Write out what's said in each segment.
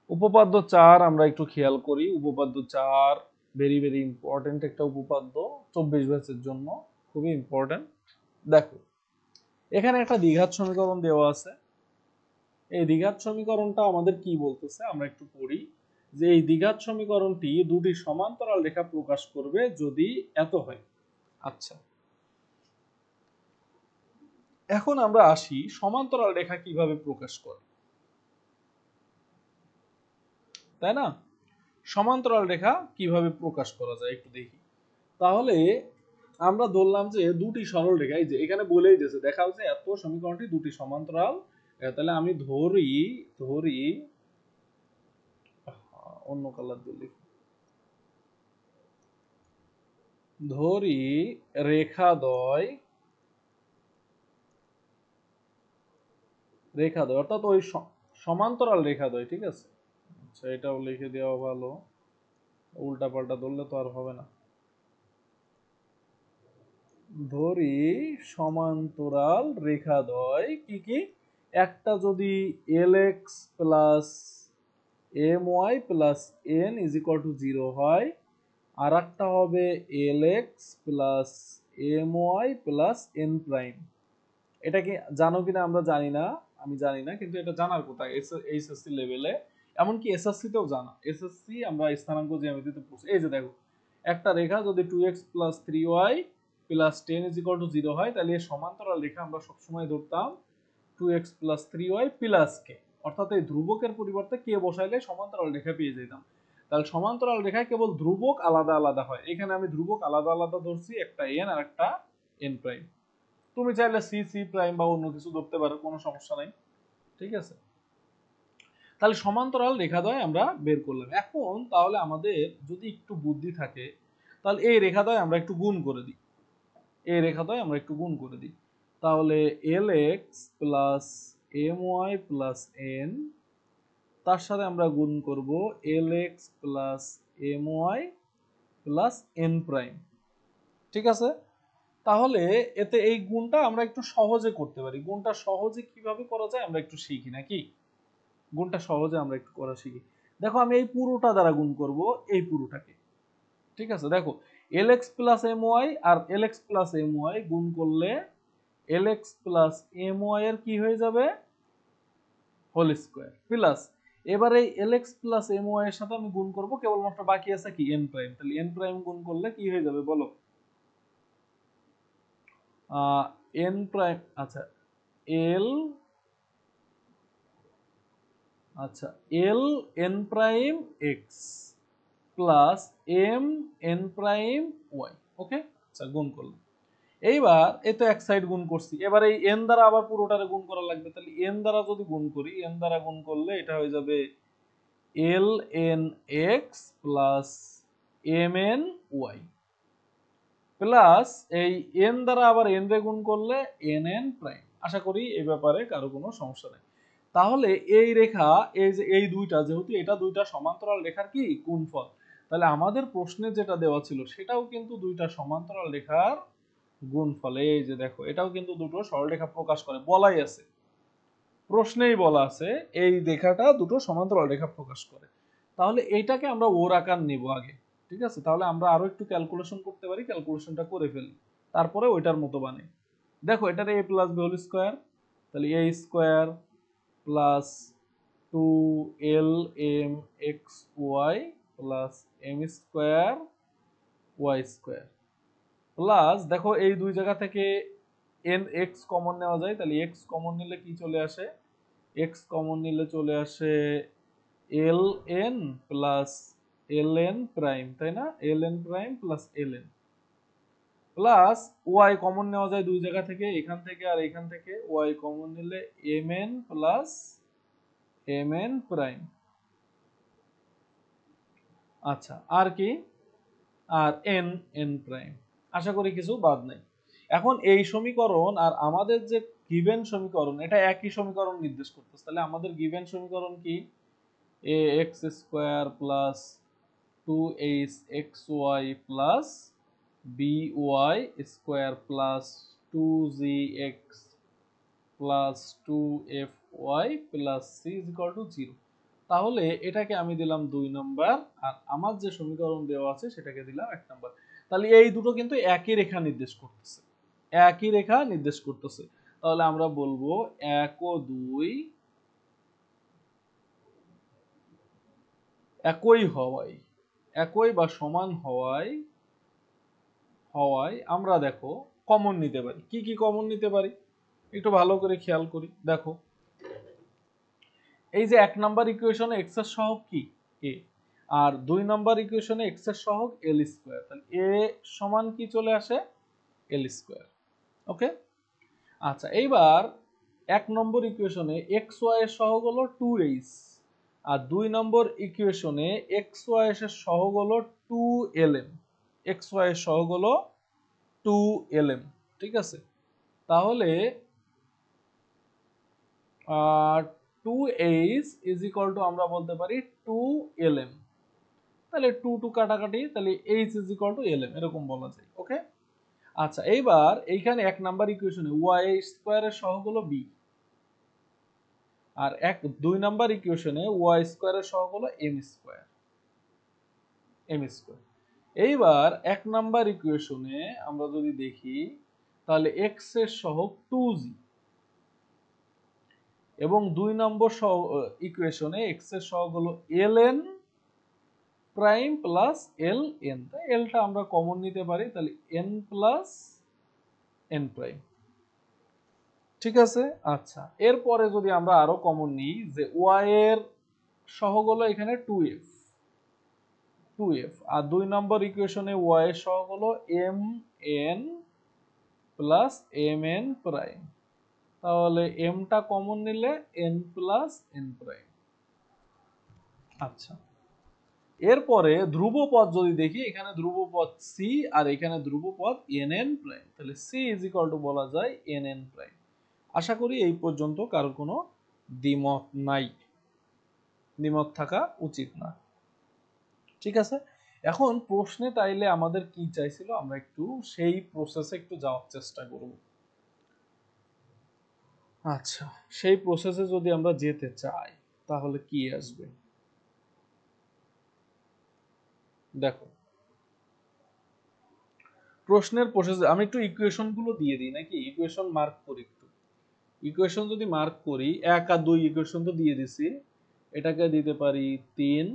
উপপাদ্য 4 আমরা একটু খেয়াল করি। উপপাদ্য 4 ভেরি ভেরি ইম্পর্টেন্ট একটা উপপাদ্য 24 ব্যাচের জন্য, খুবই ইম্পর্টেন্ট। দেখো এখানে একটা দ্বিঘাত সমীকরণ দেওয়া আছে। এই দ্বিঘাত সমীকরণটা আমাদের কি বলতেছে আমরা একটু পড়ি, যে এই দ্বিঘাত সমীকরণটি দুটি সমান্তরাল রেখা প্রকাশ করবে যদি এত হয়। আচ্ছা, এখন আমরা আসি সমান্তরাল রেখা কিভাবে প্রকাশ করে, তাই না? সমান্তরাল রেখা কিভাবে প্রকাশ করা যায় একটু দেখি। তাহলে আমরা ধরলাম যে দুটি সরল রেখা, এই যে এখানে বলেই দিয়েছে, দেখা হচ্ছে এত সমীকরণটি দুটি সমান্তরাল। তাহলে আমি ধরি ধরি অন্য কালার দিয়ে লিখি, ধরি রেখাদ্বয় রেখাদ্বয় অর্থাৎ ওই সমান্তরাল রেখাদ্বয়, ঠিক আছে। আচ্ছা, এটাও লিখে দেওয়া ভালো, উল্টা পাল্টা ধরলে তো আর হবে না। ধরি সমান্তরাল রেখাদ্বয় কি কি, একটা যদি lx plus my plus n is equal two 0 হয়, আর একটা হবে lx plus my plus n prime. এটা কি জানো কিনা আমরা জানি না, আমি জানি না, কিন্তু এটা জানার কথা এইচএসসি লেভেলে, এমনকি এসএসসি তেও জানা। এসএসসি আমরা স্থানাঙ্ক জ্যামিতিতে পড়ছি। এই যে দেখো, একটা রেখা যদি 2x plus 3y plus 10 is equal two 0 হয়, তাহলে এই সমান্তরাল রেখা আমরা সবসময় ধরতাম 2x plus 3y plus k, অর্থাৎ এই ধ্রুবকের পরিবর্তে কে বসাইলে সমান্তরাল রেখা পেয়ে যেতাম। তাহলে সমান্তরাল রেখায় কেবল ধ্রুবক আলাদা আলাদা হয়, এখানে আমি ধ্রুবক আলাদা আলাদা ধরছি, একটা n আর একটা n প্রাইম। তুমি চাইলে সি সি প্রাইম বা অন্য কিছু ধরতে পারো, কোনো সমস্যা নাই, ঠিক আছে। তাহলে সমান্তরাল রেখাদ্বয় আমরা বের করলাম। এখন তাহলে আমাদের যদি একটু বুদ্ধি থাকে, তাহলে এই রেখাদ্বয় আমরা একটু গুণ করে দিই, এই রেখাদ্বয় আমরা একটু গুণ করে দিই। তাহলে lx plus my plus n, তার সাথে আমরা গুণ করব lx plus my plus n prime, ঠিক আছে। তাহলে এতে এই গুণটা আমরা একটু সহজে করতে পারি। গুণটা সহজে কিভাবে করা যায় আমরা একটু শিখি নাকি, গুণটা সহজে আমরা একটু করা শিখি। দেখো আমি এই পুরোটা দ্বারা গুণ করব এই পুরোটাকে, ঠিক আছে। দেখো lx প্লাস my আর lx প্লাস my গুণ করলে lx প্লাস my এর কি হয়ে যাবে, হোল স্কয়ার, প্লাস এবার এই lx প্লাস my এর সাথে আমি গুণ করব, কেবলমাত্র বাকি আছে কি n প্রাইম। তাহলে n প্রাইম গুণ করলে কি হয়ে যাবে বলো, n প্রাইম, আচ্ছা l, আচ্ছা l n prime x plus m n prime y, ওকে। আচ্ছা গুণ করলাম, এইবার এই তো এক সাইড গুণ করছি, এবার এই n দ্বারা আবার পুরোটারে গুণ করা লাগবে। তাহলে n দ্বারা যদি গুণ করি, n দ্বারা গুণ করলে এটা হয়ে যাবে l n x plus m n y plus এই n দ্বারা আবার n রে গুণ করলে n n প্রাইম। আশা করি এই ব্যাপারে কারো কোনো সমস্যা নেই। তাহলে এই রেখা, এই যে এই দুইটা, যেহেতু এটা দুইটা সমান্তরাল রেখার কি গুণফল, তাহলে আমাদের প্রশ্নে যেটা দেওয়া ছিল সেটাও কিন্তু দুইটা সমান্তরাল রেখার গুণফল। এই যে দেখো, এটাও কিন্তু দুটো সরলরেখা প্রকাশ করে, বলাই আছে, প্রশ্নেই বলা আছে এই রেখাটা দুটো সমান্তরাল রেখা প্রকাশ করে। তাহলে এইটাকে আমরা ওর আকার নিব আগে, ঠিক আছে। তাহলে আমরা আরো একটু ক্যালকুলেশন করতে পারি, ক্যালকুলেশনটা করে ফেলি, তারপরে ওইটার মতো বানাই। দেখো এটার a plus b whole square, তাহলে a square plus 2 lm xy plus m square y square plus, দেখো এই দুই জায়গা থেকে n x কমন নেওয়া যায়, তাহলে x কমন নিলে কি চলে আসে, x কমন নিলে চলে আসে ln প্লাস ln প্রাইম, তাই না, ln prime plus ln plus y common নেওয়া যায় দুই জায়গা থেকে, এখান থেকে আর এখান থেকে, y কমন নিলে mn প্লাস mn প্রাইম। আচ্ছা আর কি, আর n n প্রাইম। আশা করি কিছু বাদ নাই। এখন এই সমীকরণ আর আমাদের যে গিভেন সমীকরণ, এটা একই সমীকরণ নির্দেশ করতেছে। তাহলে আমাদের গিভেন সমীকরণ কি, ax square plus 2hxy plus by square plus 2gx plus 2fy plus c is equal two 0। তাহলে এটাকে আমি দিলাম 2 নাম্বার, আর আমার যে সমীকরণ দেওয়া আছে সেটাকে দিলাম 1 নাম্বার। তাহলে এই দুটো কিন্তু একই রেখা নির্দেশ করতেছে, একই রেখা নির্দেশ করতেছে। তাহলে আমরা বলবো 1 ও 2 একই হওয়ায়, একই বা সমান হওয়ায় আমরা দেখো কমন নিতে পারি। কি কি কমন নিতে পারি একটু ভালো করে খেয়াল করি। দেখো এই যে 1 নাম্বার ইকুয়েশনে x এর সহগ কি a, আর 2 নাম্বার ইকুয়েশনে x এর সহগ l স্কয়ার। তাহলে a সমান কি চলে আসে l স্কয়ার। ওকে, আচ্ছা এইবার 1 নম্বর ইকুয়েশনে xy এর সহগ হলো 2h, আর 2 নম্বর ইকুয়েশনে xy এর সহগ হলো 2lm, xy এর সহগ হলো 2lm। ঠিক আছে, তাহলে 2h ইজ ইকুয়াল টু আমরা বলতে পারি 2lm। তাহলে 2 2 কাটাকাটি, তাহলে h is equal two lm এরকম বলা যায়। ওকে, আচ্ছা এইবার এইখানে 1 নাম্বার ইকুয়েশনে y স্কয়ারের সহগ হলো b, আর 2 নাম্বার ইকুয়েশনে y স্কয়ারের সহগ হলো m স্কয়ার, এইবার 1 নাম্বার ইকুয়েশনে আমরা যদি দেখি তাহলে x এর সহগ 2g, এবং 2 নম্বর ইকুয়েশনে x এর সহগ হলো ln প্রাইম প্লাস ln, তাই lটা আমরা কমন নিতে পারি, তাহলে n প্লাস n প্রাইম। ঠিক আছে, আচ্ছা এরপরে যদি আমরা আরো কমন নিই যে y এর সহগ হলো এখানে 2f, আর 2 নম্বর ইকুয়েশনে y এর সহগ হলো mn প্লাস mn প্রাইম, তাহলে m টা কমন নিলে n প্লাস n প্রাইম। আচ্ছা এরপরে ধ্রুবপদ যদি দেখি, এখানে ধ্রুবপদ c আর এখানে ধ্রুবপদ nn প্রাইম, তাহলে c ইজ ইকুয়াল টু বলা যায় nn প্রাইম। আশা করি এই পর্যন্ত কারো কোনো দ্বিমত নাই, দ্বিমত থাকা উচিত না। ঠিক আছে, এখন প্রশ্নে তাইলে আমাদের কি চাইছিল, আমরা একটু সেই প্রসেসে একটু যাওয়ার চেষ্টা করব। আচ্ছা সেই প্রসেসে যদি আমরা যেতে চাই তাহলে কি আসবে দেখো। প্রশ্নের প্রসেসে আমি একটু ইকুয়েশন গুলো দিয়ে দিই নাকি, ইকুয়েশন মার্ক করি একটু। ইকুয়েশন যদি মার্ক করি 1 আর 2 ইকুয়েশন তো দিয়ে দিছি, এটাকে দিতে পারি 3,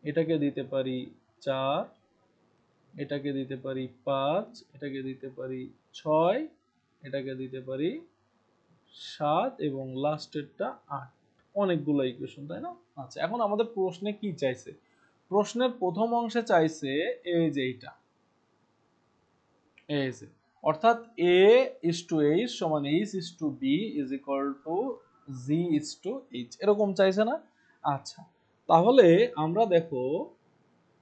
এটাকে দিতে পারি 4, এটাকে দিতে পারি 5, এটাকে দিতে পারি 6, এটাকে দিতে পারি 7 এবং লাস্টেরটা 8। অনেকগুলো ইকুয়েশন তাই না। আচ্ছা এখন আমাদের প্রশ্নে কি চাইছে, প্রশ্নের প্রথম অংশে চাইছে এই যে এইটা, এই যে অর্থাৎ a is to h সমান h is to b is equal to g is to h এরকম চাইছে না। আচ্ছা তাহলে আমরা দেখো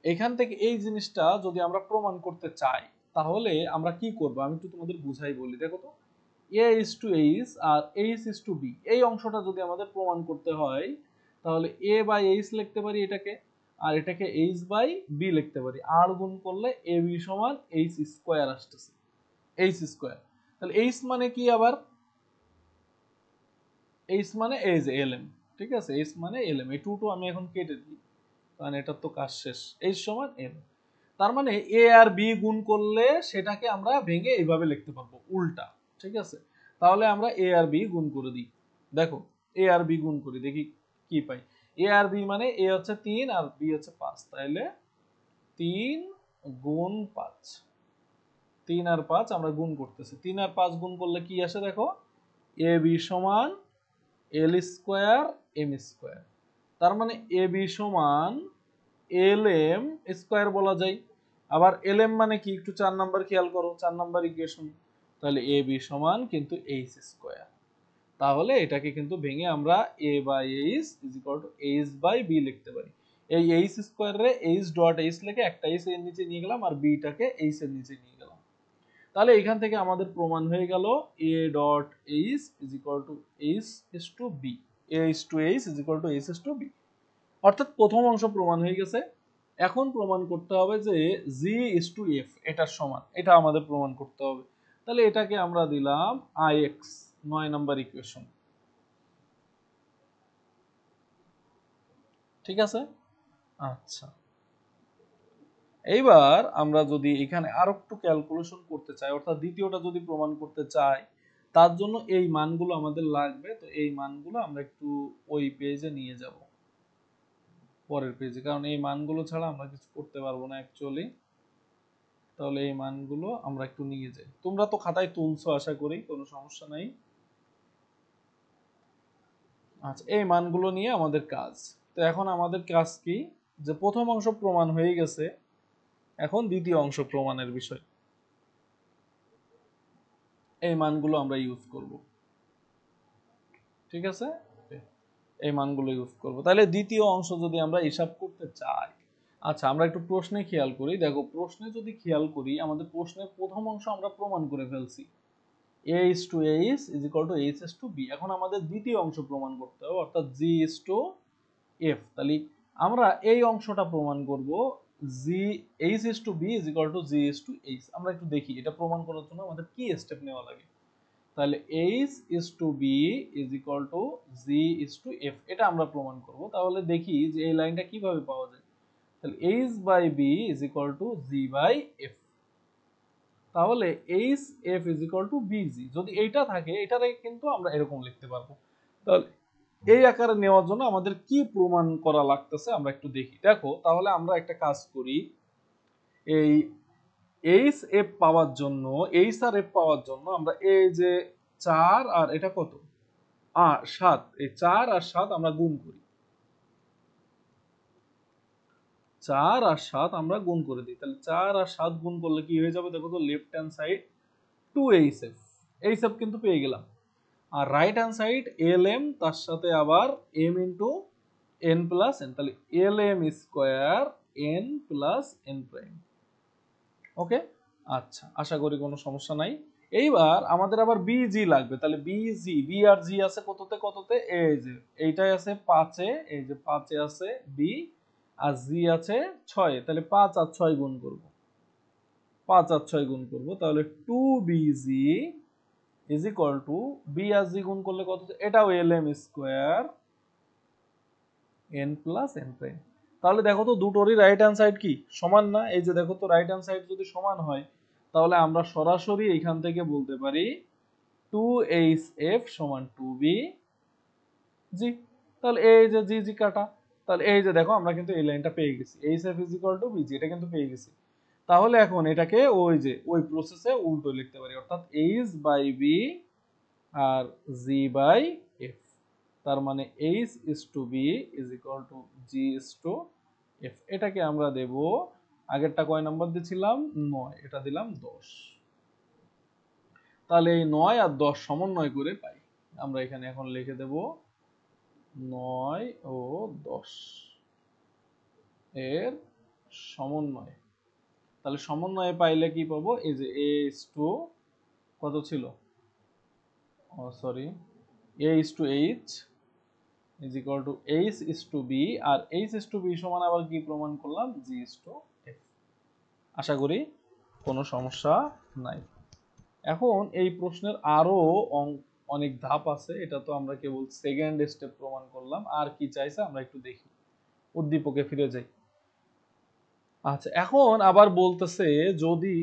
এখান থেকে এই জিনিসটা যদি আমরা প্রমাণ করতে চাই তাহলে আমরা কি করব, আমি একটু তোমাদের বুঝাই বলি। দেখো তো a is to h R h is to b এই অংশটা যদি আমাদের প্রমাণ করতে হয় তাহলে a বাই h লিখতে পারি এটাকে, আর এটাকে h বাই b লিখতে পারি, আর গুণ করলে ab সমান h স্কয়ার আসতেছে, h স্কয়ার। তাহলে h মানে কি আবার, h মানে এই যে lm। ঠিক আছে, h মানে lm, এই 2 আমি এখন কেটে দিই কারণ এটার তো কাজ শেষ। h সমান l, তার মানে a আর b গুণ করলে সেটাকে আমরা ভেঙে এইভাবে লিখতে পারবো উল্টা। ঠিক আছে, তাহলে আমরা a আর b গুণ করে দিই। দেখো a আর b গুণ করি দেখি কি পাই। a আর b মানে a হচ্ছে 3 আর b হচ্ছে 5, তাহলে 3 গুণ 5, 3 আর 5 আমরা গুণ করতেছি, 3 আর 5 গুণ করলে কি আসে দেখো, ab সমান l স্কয়ার m স্কয়ার। তার মানে ab সমান lm স্কয়ার বলা যায়। আবার lm মানে কি একটু 4 নাম্বার খেয়াল করো, 4 নাম্বার ইকুয়েশন, তাহলে ab সমান কিন্তু h স্কয়ার। তাহলে এটাকে কিন্তু ভেঙে আমরা a by h is equal to h by b লিখতে পারি। এই h স্কয়ার রে h ডট h লিখে একটা h এর নিচে নিয়ে গেলাম আর b টাকে h এর নিচে নিয়ে গেলাম। তাহলে এখান থেকে আমাদের প্রমাণ হয়ে গেল a dot h is equal to h is to b, a is to h is equal to h is to b। অর্থাৎ প্রথম অংশ প্রমাণ হয়ে গেছে। এখন প্রমাণ করতে হবে যে g is to f এটার সমান, এটা আমাদের প্রমাণ করতে হবে। তাহলে এটাকে আমরা দিলাম ix, 9 নাম্বার ইকুয়েশন। ঠিক আছে। আচ্ছা, এইবার আমরা যদি এখানে আরো একটু ক্যালকুলেশন করতে চাই, অর্থাৎ দ্বিতীয়টা যদি প্রমাণ করতে চাই, তার জন্য এই মানগুলো আমাদের লাগবে। তো এই মানগুলো আমরা একটু ওই পেজে নিয়ে যাব, পরের পেজে, কারণ এই মানগুলো ছাড়া আমরা কিছু করতে পারবো না অ্যাকচুয়ালি। তাহলে এই মানগুলো আমরা একটু নিয়ে যাই। তোমরা তো খাতায় তুলছো, আশা করি কোনো সমস্যা নাই। আচ্ছা, এই মানগুলো নিয়ে আমাদের কাজ। তো এখন আমাদের কাজ কি, যে প্রথম অংশ প্রমাণ হয়ে গেছে, এখন দ্বিতীয় অংশ প্রমাণের বিষয়। এই মানগুলো আমরা ইউজ করব, ঠিক আছে। এই মানগুলো ইউজ করব। তাহলে দ্বিতীয় অংশ যদি আমরা হিসাব করতে চাই, আচ্ছা আমরা একটু প্রশ্নে খেয়াল করি। দেখো, প্রশ্নে যদি খেয়াল করি, আমাদের প্রশ্নের প্রথম অংশ আমরা প্রমাণ করে ফেলছি, a is to h is equal to h is to b। এখন আমাদের দ্বিতীয় অংশ প্রমাণ করতে হবে, অর্থাৎ g is to f। তাহলে আমরা এই অংশটা প্রমাণ করব, g h is to b is equal to g is to h। আমরা একটু দেখি এটা প্রমাণ করার জন্য আমাদের কি স্টেপ নেওয়া লাগে। তাহলে h is to b is equal to g is to f, এটা আমরা প্রমাণ করব। তাহলে দেখি যে এই লাইনটা কিভাবে পাওয়া যায়। তাহলে h by b is equal to g by f। তাহলে h f is equal to bg, যদি এইটা থাকে এটারে কিন্তু আমরা এরকম লিখতে পারবো। তাহলে এই আকারে নেওয়ার জন্য আমাদের কি প্রমাণ করা লাগতেছে আমরা একটু দেখি। দেখো, তাহলে আমরা একটা কাজ করি, এই এইচ এফ পাওয়ার জন্য, এইচ আর এফ পাওয়ার জন্য আমরা এই যে 4 আর এটা কত 7, এই 4 আর 7 আমরা গুণ করি, 4 আর 7 আমরা গুণ করে দিই। তাহলে 4 আর 7 গুণ করলে কি হয়ে যাবে, দেখো তো, left hand side 2hf, HF কিন্তু পেয়ে গেলাম। আর রাইট হ্যান্ড সাইড lm, তার সাথে আবার m into n plus n, তাহলে lm square n plus n prime. Okay, আচ্ছা, আশা করি কোনো সমস্যা নাই। এইবার আমাদের আবার বিজি লাগবে। তাহলে বিজি, বি আর জি আছে কততে কততে, এই যে এইটাই আছে 5-এ, এই যে 5-এ আছে বি, আর জি আছে 6-এ। তাহলে 5 আর 6 গুণ করব, 5 আর 6 গুণ করব, তাহলে 2bg is equal to, B আর জি গুণ করলে কত, এটাও lm square n plus n prime. তাহলে দেখো তো দুটোরই রাইট হ্যান্ড সাইড কি সমান না? এই যে দেখো তো, রাইট হ্যান্ড সাইড যদি সমান হয়, তাহলে আমরা সরাসরি এখান থেকে বলতে পারি 2hf সমান 2bg। তাহলে এই যে জি জি কাটা, তাহলে এই যে দেখো আমরা কিন্তু এই লাইনটা পেয়ে গেছি, hf is equal to bg, এটা কিন্তু পেয়ে গেছি। তাহলে এখন এটাকে ওই যে ওই প্রসেসে উল্টো লিখতে পারি, অর্থাৎ h বাই b আর g বাই f। তার মানে h is to b is equal to g is to f। এটাকে আমরা দেব, আগেরটা কয় নাম্বার দিয়েছিলাম, 9, এটা দিলাম 10। তাহলে এই 9 আর 10 সমন্বয় করে পাই, আমরা এখানে এখন লিখে দেব 9 ও 10 এর সমন্বয়। তাহলে সমন্বয়ে পাইলে কি পাবো, এই যে a is to কত ছিল, sorry, a is to h is equal to h is to b, আর h is to b সমান আবার কি প্রমাণ করলাম, g is to f। আশা করি কোনো সমস্যা নাই। এখন এই প্রশ্নের আরো অনেক ধাপ আছে, এটা তো আমরা কেবল সেকেন্ড স্টেপ প্রমাণ করলাম। আর কি চাইছে আমরা একটু দেখি, উদ্দীপকে ফিরে যাই। আচ্ছা, এখন আবার বলতেছে যদি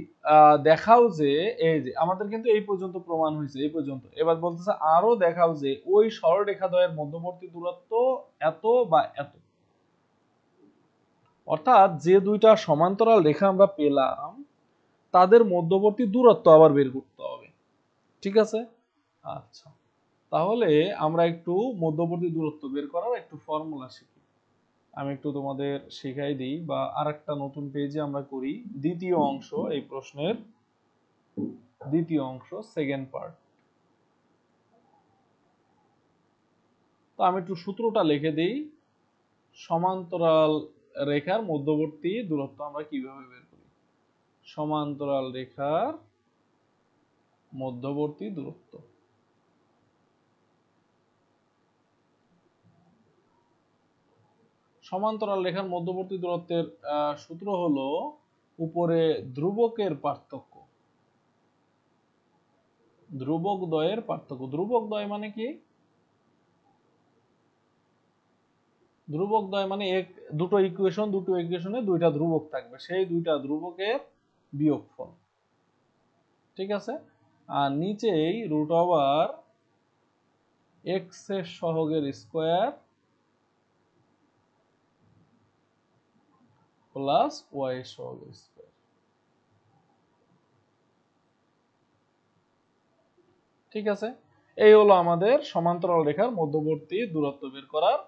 দেখাও যে, এই যে আমাদের কিন্তু এই পর্যন্ত প্রমাণ হয়েছে, এই পর্যন্ত। এবার বলতেছে আরো দেখাও যে ওই সরলরেখাদ্বয়ের মধ্যবর্তী দূরত্ব এত বা এত। অর্থাৎ যে দুইটা সমান্তরাল রেখা আমরা পেলাম, তাদের মধ্যবর্তী দূরত্ব আবার বের করতে হবে, ঠিক আছে। আচ্ছা, তাহলে আমরা একটু মধ্যবর্তী দূরত্ব বের করার একটু ফর্মুলা শিখি। আমি একটু তোমাদের শিখাই দিই, বা আরেকটা নতুন পেজে আমরা করি দ্বিতীয় অংশ, এই প্রশ্নের দ্বিতীয় অংশ, সেকেন্ড পার্ট। তো আমি একটু সূত্রটা লিখে দিই, সমান্তরাল রেখার মধ্যবর্তী দূরত্ব আমরা কিভাবে বের করি। সমান্তরাল রেখার মধ্যবর্তী দূরত্ব, সমান্তরাল রেখার মধ্যবর্তী দূরত্বের সূত্র হলো উপরে ধ্রুবকের পার্থক্য, ধ্রুবক দ্বয়ের পার্থক্য। ধ্রুবক দ্বয় মানে কি, ধ্রুবকদ্বয় মানে দুটো ইকুয়েশনে দুইটা ধ্রুবক থাকবে, সেই দুইটা ধ্রুবকের বিয়োগফল। ঠিক আছে, আর নিচেই রুট ওভার এক্স এর সহগের স্কোয়ার প্লাস ওয়াই এর সহগের স্কোয়ার। ঠিক আছে, এই হলো আমাদের সমান্তরাল রেখার মধ্যবর্তী দূরত্ব বের করার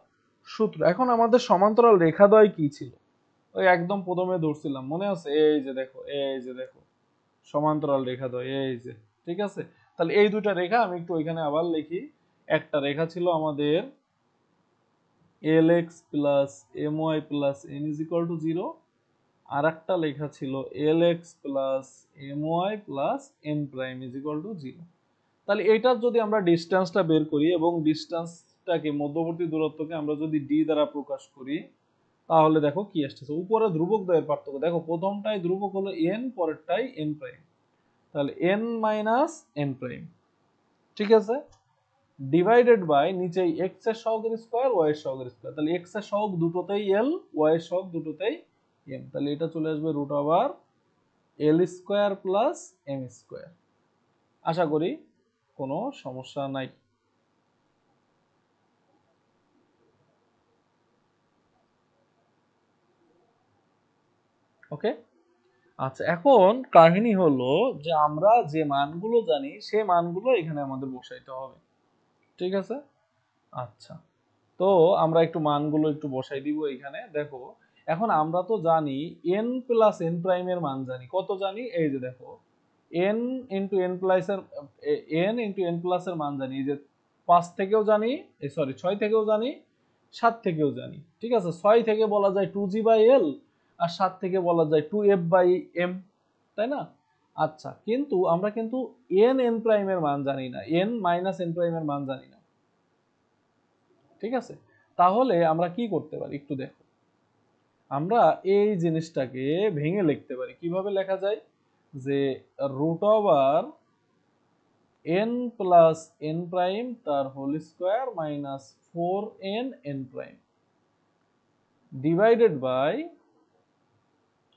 সূত্র। এখন আমাদের সমান্তরাল রেখাদ্বয় কি ছিল, ওই একদম প্রথমে ধরছিলাম, মনে আছে? এই যে দেখো সমান্তরাল রেখাদ্বয়, এই যে। ঠিক আছে, তাহলে এই দুইটা রেখা আমি একটু ওইখানে আবার লিখি। একটা রেখা ছিল আমাদের lx plus my plus n is equal two 0, আর একটা লেখা ছিল lx plus my plus n prime is equal two 0। তাহলে এইটার যদি আমরা ডিসটেন্সটা বের করি এবং ডিসটেন্সটাকে মধ্যবর্তী দূরত্বকে আমরা যদি d দ্বারা প্রকাশ করি, তাহলে দেখো কি আসছে। উপরে ধ্রুবক দ্বয়ের পার্থক্য দেখো, প্রথমটাই ধ্রুবক হলো n, পরেরটাই n প্রাইম, তাহলে n মাইনাস n প্রাইম। ঠিক আছে, ডিভাইডেড বাই নিচে x এর সহগের স্কয়ার y এর সহগের স্কয়ার, তাহলে x এর সহগ দুটোতেই l, y এর সহগ দুটোতেই m, তাহলে এটা চলে আসবে root over l square plus m square. আশা করি কোনো সমস্যা নাই। ওকে, আচ্ছা, এখন কাহিনী হলো যে আমরা যে মানগুলো জানি সে মানগুলো এখানে আমাদের বসাইতে হবে। ঠিক আছে, আচ্ছা, তো আমরা একটু মানগুলো একটু বসাই দিব এখানে। দেখো, এখন আমরা তো জানি n প্লাস n প্রাইমের মান জানি, কত জানি? এই যে দেখো, n ইন্টু n প্লাস এর n ইন্টু n প্লাস এর মান জানি, এই যে 5 থেকেও জানি, সরি 6 থেকেও জানি, 7 থেকেও জানি। ঠিক আছে, 6 থেকে বলা যায় 2g বাই l, আর 7 থেকে বলা যায় 2f বাই m, তাই না? আচ্ছা, কিন্তু আমরা কিন্তু n n প্রাইমের মান জানি না, n মাইনাস n প্রাইমের মান জানি না। ঠিক আছে, তাহলে আমরা কি করতে পারি একটু দেখো। আমরা এই জিনিসটাকে ভেঙে লিখতে পারি। কিভাবে লেখা যায়? যে root over n plus n prime তার whole square minus 4n n প্রাইম ডিভাইডেড বাই,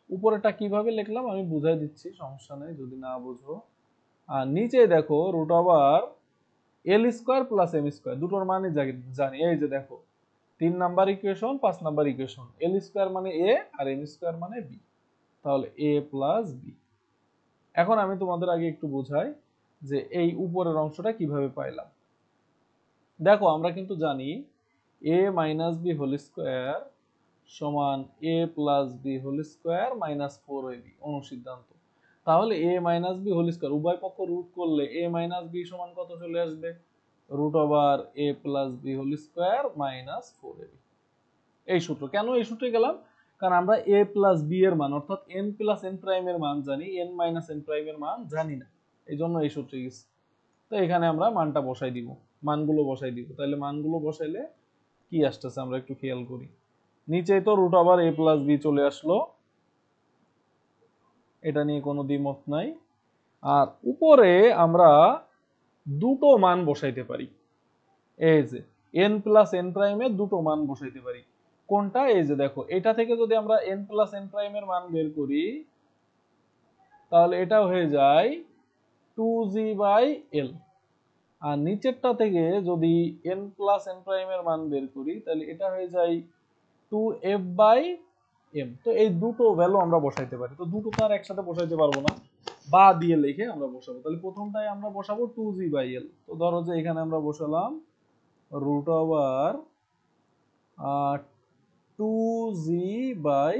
উপরেটা কিভাবে লিখলাম আমি বুঝাই দিচ্ছি, সমস্যা নেই যদি না বুঝো। আর নিচে দেখো root over l square plus m square, দুটোর মানই জানি। এই যে দেখো 3 number equation, 5 number equation, l square মানে a আর m স্কয়ার মানে b, তাহলে a প্লাস b। এখন আমি তোমাদের আগে একটু বোঝাই যে এই উপরের অংশটা কিভাবে পাইলাম। দেখো, আমরা কিন্তু জানি a minus b whole square সমান a plus b whole square minus 4ab অনুসিদ্ধান্ত। তাহলে a minus b whole square উভয় পক্ষ রুট করলে a মাইনাস b সমান কত চলে আসবে? Root over a plus b whole square minus 4ab। এই সূত্র, কেন এই সূত্রে গেলাম? কারণ আমরা a প্লাস b এর মান অর্থাৎ n প্লাস n প্রাইমের মান জানি, n মাইনাস n প্রাইমের মান জানি না, এই জন্য এই সূত্রে গেছি। তো এখানে আমরা মানটা বসাই দিব, মানগুলো বসাই দিব। তাহলে মানগুলো বসাইলে কি আসতেছে আমরা একটু খেয়াল করি। নিচেই তো root over a plus b চলে আসলো, এটা নিয়ে কোনো দ্বিমত নাই। আর উপরে আমরা দুটো মান বসাইতে পারি, এই যে n প্লাস n প্রাইমের দুটো মান বসাইতে পারি। কোনটা? এই যে দেখো, এটা থেকে যদি আমরা n প্লাস n প্রাইমের মান বের করি, তাহলে এটা হয়ে যায় 2g বাই l। আর নিচেরটা থেকে যদি n প্লাস n প্রাইমের মান বের করি, তাহলে এটা হয়ে যায় 2f বাই m। তো এই দুটো ভ্যালু আমরা বসাইতে পারি। তো দুটো তো আর একসাথে বসাইতে পারবো না, বা দিয়ে লিখে আমরা বসাবো। তাহলে প্রথমটাই আমরা বসাবো 2g বাই l। তো ধরো যে এখানে আমরা বসালাম root over 2g by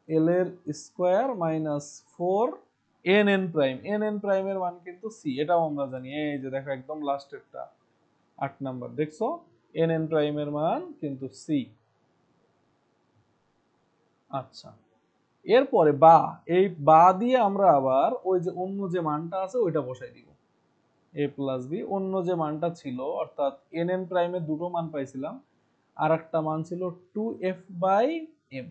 l এর square minus 4 n prime. n প্রাইমের মান কিন্তু c, এটাও আমরা জানি। এই যে দেখো একদম লাস্টেরটা 8 নাম্বার, দেখছো n প্রাইমের মান কিন্তু c। আচ্ছা, এরপরে বা, এই বা দিয়ে আমরা আবার ওই যে অন্য যে মানটা আছে ওইটা বসাই দিব, a প্লাস b। অন্য যে মানটা ছিল অর্থাৎ n প্রাইমের দুটো মান পাইছিলাম, আর একটা মান ছিল 2f by m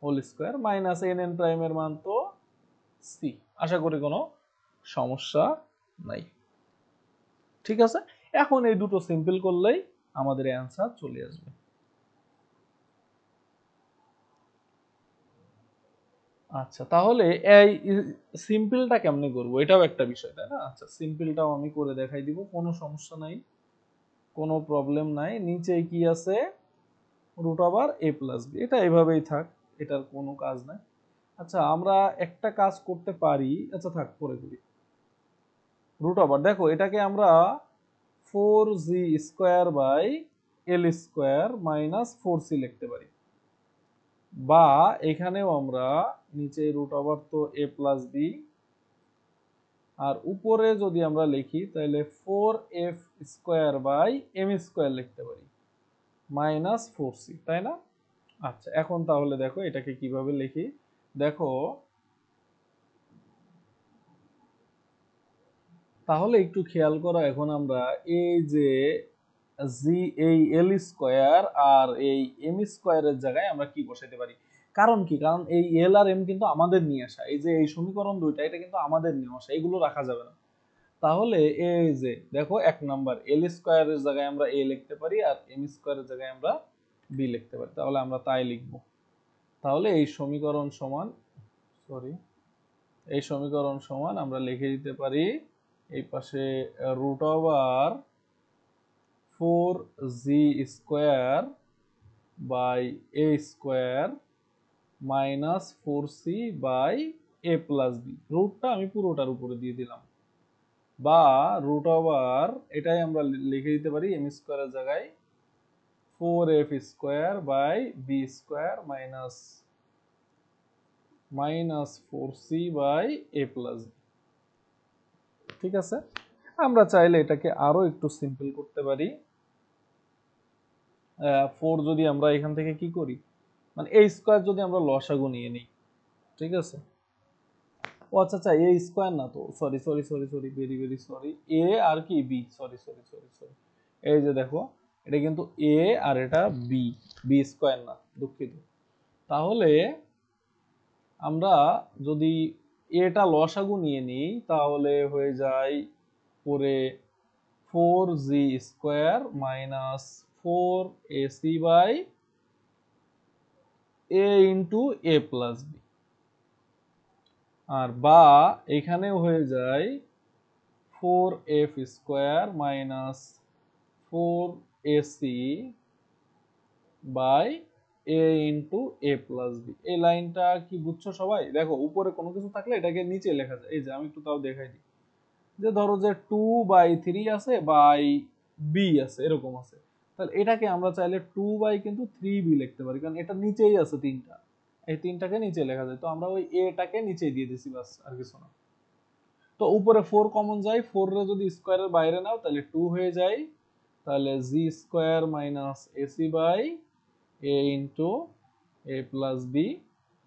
whole square minus n প্রাইমের মান তো c। আশা করি কোনো সমস্যা নাই। ঠিক আছে, এখন এই দুটো সিম্পল করলেই আমাদের অ্যান্সার চলে আসবে। আচ্ছা, তাহলে এই সিম্পলটা কেমনে করব, এটাও একটা বিষয়, তাই না? আচ্ছা, সিম্পলটাও আমি করে দেখাই দিব, কোনো সমস্যা নাই, কোনো প্রবলেম নাই। নিচে কি আছে, root over a plus B, এটা এভাবেই থাক, এটার কোনো কাজ নাই। আচ্ছা, আমরা একটা কাজ করতে পারি, আচ্ছা থাক, পরে করি। রুট ওভার, দেখো এটাকে আমরা 4g² / l² - 4c লিখতে পারি, বা এখানেও আমরা নিচে রুট ওভার তো a প্লাস বি, আর উপরে যদি আমরা লিখি তাহলে 4f² / m² লিখতে পারি -4c, তাই না? আচ্ছা, এখন তাহলে দেখো এটাকে কিভাবে লিখি। দেখো, তাহলে একটু খেয়াল করো, এখন আমরা এই যে জি, এই l² আর এই m² জায়গায় আমরা কি বসাইতে পারি? কারণ কি, কারণ এই এল আর এম কিন্তু আমাদের নিয়ে আসা, এই যে এই সমীকরণ দুইটা, এটা কিন্তু আমাদের নিয়ে আসা, এগুলো রাখা যাবে না। তাহলে এই যে দেখো, 1 নাম্বার l² জায়গায় আমরা a লিখতে পারি, আর m² জায়গায় আমরা b লিখতে পারি, তাহলে আমরা তাই লিখব। তাহলে এই সমীকরণ সমান, সরি, এই সমীকরণ সমান আমরা লিখে দিতে পারি এই পাশে root over 4g² / a² -4c/a+b, রুটটা আমি পুরোটার উপরে দিয়ে দিলাম, বা রুট ওভার, এটাই আমরা লিখে দিতে পারি m² জায়গায় 4f² / b² -4c/a+b। ঠিক আছে, আমরা চাইলে এটাকে আরো একটু সিম্পল করতে পারি। 4 যদি আমরা এখান থেকে কি করি, মানে a² যদি আমরা লসাগু নিয়ে নিই, ঠিক আছে। ও আচ্ছা আচ্ছা, a² না তো, sorry sorry sorry sorry, very very sorry, a আর কি b, sorry sorry sorry sorry, এই যে দেখো, এটা কিন্তু a আর এটা b² না, দুঃখিত। তাহলে আমরা যদি এটা লসাগু নিয়ে নিই, তাহলে হয়ে যায় পরে 4g² -4ac/a+b, আর বা এখানেও হয়ে যায় 4f² -4ac/a+b। এই লাইনটা কি বুঝছো সবাই? দেখো, উপরে কোনো কিছু থাকলে এটাকে নিচে লেখা যায়। এই যে আমি একটু তাও দেখাই দিই, যে ধরো যে 2/3 আছে, বাই বি আছে, এরকম আছে, তাহলে এটাকে আমরা চাইলে 2 কিন্তু 3b লিখতে পারি, কারণ এটা নিচেই আছে তিনটা, এই তিনটাকে নিচে লেখা যায়, তো আমরা ওই এটাকে নিচে দিয়ে দিছি, বাস, আর কিছু না। তো উপরে 4 কমন যায়, 4 রে যদি স্কোয়ারের বাইরে নাও তাহলে 2 হয়ে যায়, তাহলে g² -ac/a+b,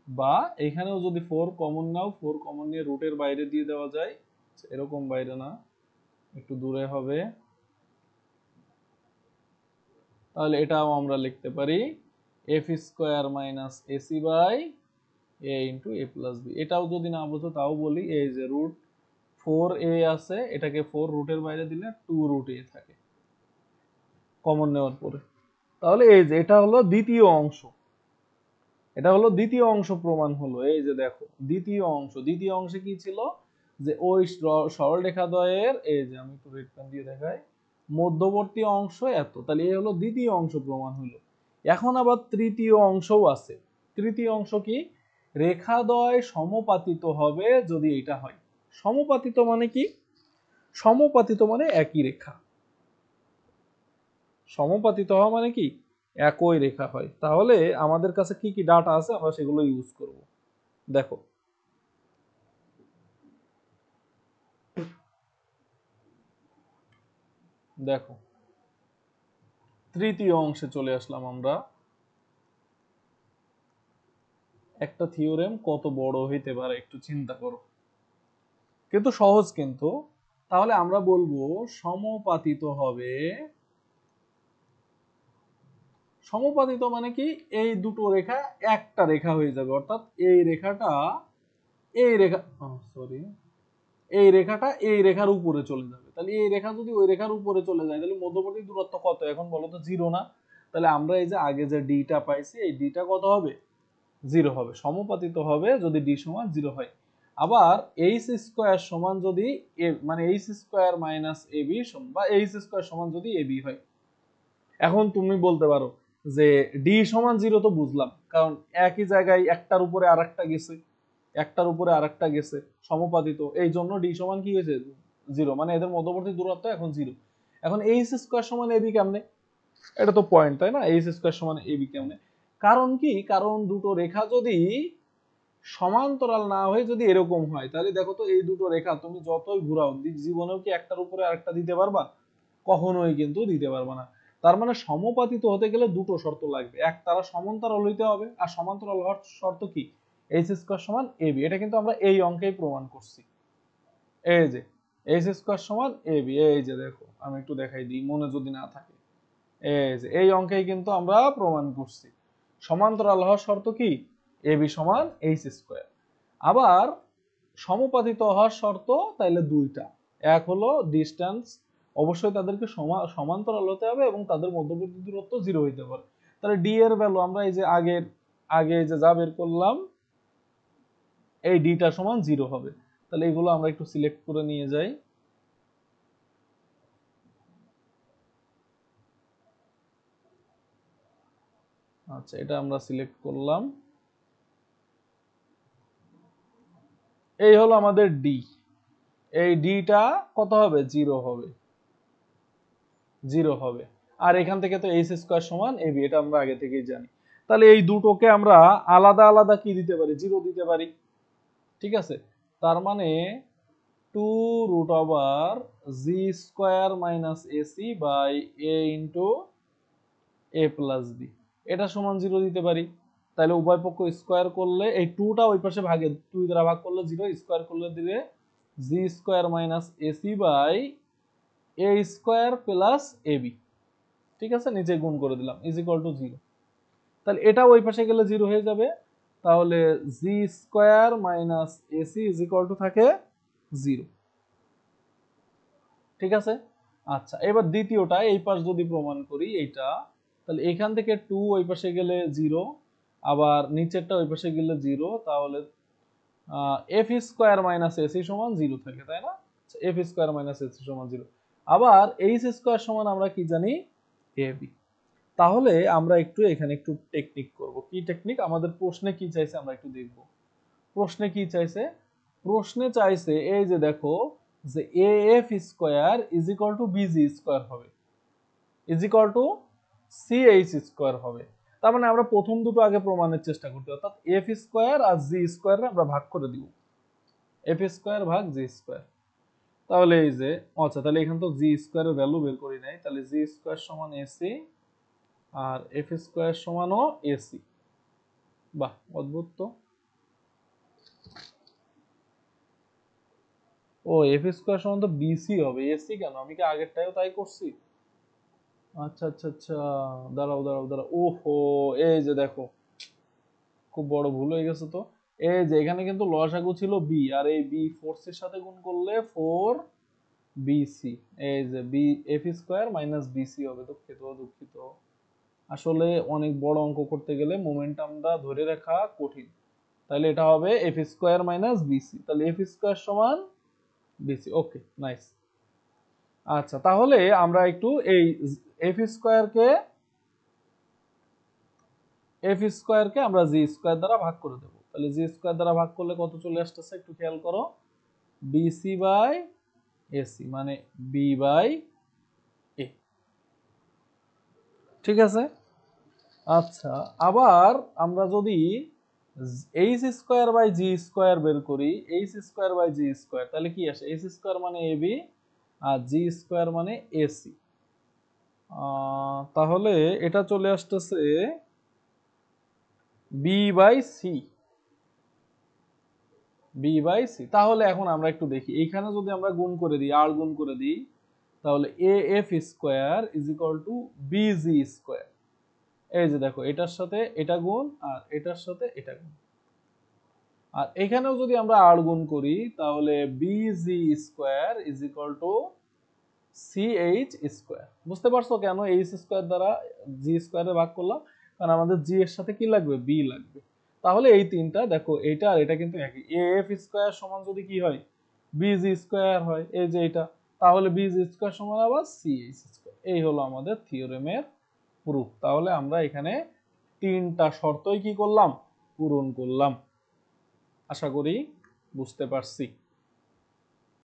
বা এখানেও যদি 4 কমন নাও, 4 কমন নিয়ে রুটের বাইরে দিয়ে দেওয়া যায়, এরকম বাইরে না, একটু দূরে হবে, তাহলে এটাও আমরা লিখতে পারি f² -ac/a+b। এটাও যদি না বুঝো তাও বলি, এই যে রুট 4a আছে, এটাকে 4 রুটের বাইরে দিলে 2 রুট a থাকে কমন নেওয়ার পরে। তাহলে এই যে এটা হলো দ্বিতীয় অংশ, এটা হলো দ্বিতীয় অংশ প্রমাণ হলো। এই যে দেখো, দ্বিতীয় অংশ, দ্বিতীয় অংশে কি ছিল, যে ওই সরলরেখাদ্বয়ের, এই যে আমি একটু রেড পেন দিয়ে দেখাই, মধ্যবর্তী অংশ এত, তাহলে এই হলো দ্বিতীয় অংশ প্রমাণ হলো। এখন আবার তৃতীয় অংশও আছে। তৃতীয় অংশ কি, রেখাদ্বয় সমপাতিত হবে যদি এটা হয়। সমপাতিত মানে কি, সমপাতিত মানে একই রেখা, সমপাতিত হওয়া মানে কি, একই রেখা হয়। তাহলে আমাদের কাছে কি কি ডাটা আছে, আমরা সেগুলো ইউজ করব। দেখো, দেখো তৃতীয় অংশে চলে আসলাম আমরা। একটা থিওরেম কত বড় হইতে পারে একটু চিন্তা করো, কিন্তু সহজ কিন্তু। তাহলে আমরা বলবো সমপাতিত হবে, সমপাতিত মানে কি, এই দুটো রেখা একটা রেখা হয়ে যাবে, অর্থাৎ এই রেখাটা, এই রেখা, সরি, এই রেখাটা এই রেখার উপরে চলে যাবে। তাহলে এই রেখা যদি ওই রেখার উপরে চলে যায়, তাহলে মধ্যবর্তী দূরত্ব কত এখন বলো তো, 0 না? তাহলে আমরা এই যে আগে যে ডিটা পাইছি, এই ডিটা কত হবে, জিরো হবে, সমানুপাতিত হবে যদি ডি সমান জিরো হয়। আবার এইচ স্কোয়ার সমান যদি মানে H square minus A B বা এইচ স্কোয়ার সমান যদি এ বি হয়। এখন তুমি বলতে পারো যে ডি সমান জিরো তো বুঝলাম, কারণ একই জায়গায় একটার উপরে আরেকটা গেছে, একটার উপরে আরেকটা গেছে সমানুপাতিত, এই জন্য ডি সমান কি হয়েছে জিরো, মানে এদের মধ্যবর্তী দূরত্ব এখন জিরো। এখন এইচ স্কোয়ার সমান এবি কেমনে, এটা তো পয়েন্ট তাই না, এইচ স্কোয়ার সমান এবি কেমনে? কারণ কি, কারণ দুটো রেখা যদি সমান্তরাল না হয়ে যদি এরকম হয়, তাহলে দেখো তো এই দুটো রেখা তুমি যতই ঘুরাও জীবনেও কি একটার উপরে আরেকটা দিতে পারবা? কখনোই কিন্তু দিতে পারবা না। তার মানে সমানুপাতিত হতে গেলে দুটো শর্ত লাগবে, এক তারা সমান্তরাল হইতে হবে, আর সমান্তরাল হওয়ার শর্ত কি, এইচ স্কোয়ার সমান এবি। এটা কিন্তু আমরা এই অঙ্কেই প্রমাণ করছি। এই যে এইচ স্কোয়ার সমান এবি, এই যে দেখো আমি একটু দেখাই দিই মনে যদি না থাকে, এই যে এই অঙ্কেই কিন্তু আমরা প্রমাণ করছি সমান্তরাল হওয়ার শর্ত কি, এবি সমান এইচ স্কোয়ার। আবার সমানুপাতিত হওয়ার শর্ত তাইলে দুইটা, এক হলো ডিস্টেন্স, অবশ্যই তাদেরকে সমান্তরাল হতে হবে এবং তাদের মধ্যবর্তী দূরত্ব জিরো হইতে পারে। তাহলে ডি এর ভ্যালু আমরা এই যে আগে যে যা বের করলাম, এই ডিটা সমান জিরো হবে। তাহলে এগুলো আমরা একটু সিলেক্ট করে নিয়ে যাই। আচ্ছা, এটা আমরা সিলেক্ট করলাম। এই হলো আমাদের ডি, এই ডিটা কত হবে, জিরো হবে, জিরো হবে। আর এখান থেকে তো এইচ স্কোয়ার সমান এবি, এটা আমরা আগে থেকেই জানি। তাহলে এই দুটোকে আমরা আলাদা আলাদা কি দিতে পারি, জিরো দিতে পারি। ঠিক আছে, তার মানে 2√g²-ac/a+b এটা সমান জিরো দিতে পারি। তাহলে উভয় পক্ষ স্কোয়ার করলে এই টুটা ওই পাশে ভাগে 2 দ্বারা ভাগ করলে জিরো, স্কোয়ার করলে দিবে g²-ac/a² ঠিক আছে, নিচে গুণ করে দিলাম ইজ ইকুয়াল টু জিরো। তাহলে এটা ওই পাশে গেলে জিরো হয়ে যাবে, তাহলে g² - ac is equal two থাকে জিরো। ঠিক আছে। আচ্ছা, এবার দ্বিতীয়টা এই পাশ যদি প্রমাণ করি এইটা, তাহলে এখান থেকে 2 ওই পাশে গেলে জিরো, আবার নিচেরটা ওই পাশে গেলে জিরো, তাহলে f² - ac সমান জিরো থাকে তাই না, f² - ac সমান জিরো। আবার h² সমান আমরা কি জানি, ab। তাহলে আমরা একটু এখানে একটু টেকনিক করব। কি টেকনিক, আমাদের প্রশ্নে কি চাইছে আমরা একটু দেখব। প্রশ্নে কি চাইছে, প্রশ্নে চাইছে এই যে দেখো যে af² is equal two bg² হবে, ইজ ইকুয়াল টু ch² হবে। তার মানে আমরা প্রথম দুটো আগে প্রমাণের চেষ্টা করতে, অর্থাৎ f² আর g² আমরা ভাগ করে দিব, f² ভাগ g²। তাহলে এই যে আচ্ছা, তাহলে এখানে তো g² এর ভ্যালু বের করি নাই, তাহলে g² সমান ac আর f² সমানও ac। বাহ, অদ্ভুত তো। ও, f² সমান তো bc হবে, ac কেন, আমি কি আগেরটাও তাই করছি? আচ্ছা আচ্ছা আচ্ছা, দাঁড়াও দাঁড়াও দাঁড়াও, ওহো, এই যে দেখো খুব বড় ভুল হয়ে গেছে তো। এই যে এখানে কিন্তু লসাগু ছিল বি, আর এই বি ফোর্স এর সাথে গুণ করলে 4bc, এই যে বি f² - bc হবে। দুঃখিত দুঃখিত, আসলে অনেক বড় অঙ্ক করতে গেলে মোমেন্টামটা ধরে রাখা কঠিন। তাহলে এটা হবে f² - bc, তাহলে f² সমান bc। ওকে, নাইস। আচ্ছা, তাহলে আমরা একটু এই f² কে আমরা g² দ্বারা ভাগ করে দেব। তাহলে g² দ্বারা ভাগ করলে কত চলে আসতেছে একটু খেয়াল করো, bc/ac মানে b/a। ঠিক আছে। আচ্ছা, আবার আমরা যদি h²/g² বের করি, h²/g², তাহলে কি আসে, h² মানে ab আর g² মানে ac। তাহলে এটা চলে আসতেছে b/c, b/c। তাহলে এখন আমরা একটু দেখি, এইখানে যদি আমরা গুণ করে দিই, আর গুণ করে দিই, তাহলে af² is equal two bg²। এই যে দেখো এটার সাথে এটা গুণ আর এটার সাথে এটা গুণ, আর এখানেও যদি আমরা আর গুণ করি তাহলে bg² is equal two ch²। বুঝতে পারছো কেন h² দ্বারা g² এ ভাগ করলাম, কারণ আমাদের g এর সাথে কি লাগবে, b লাগবে। তাহলে এই তিনটা দেখো, এটা আর এটা কিন্তু একই। এ এফ স্কোয়ার সমান যদি কি হয়, বি জি স্কোয়ার হয়, এই যে এটা, তাহলে বি জি স্কোয়ার সমান আবার সি এইচ স্কোয়ার। এই হলো আমাদের থিওরেমের প্রুফ। তাহলে আমরা এখানে তিনটা শর্তই কি করলাম, পূরণ করলাম। আশা করি বুঝতে পারছি।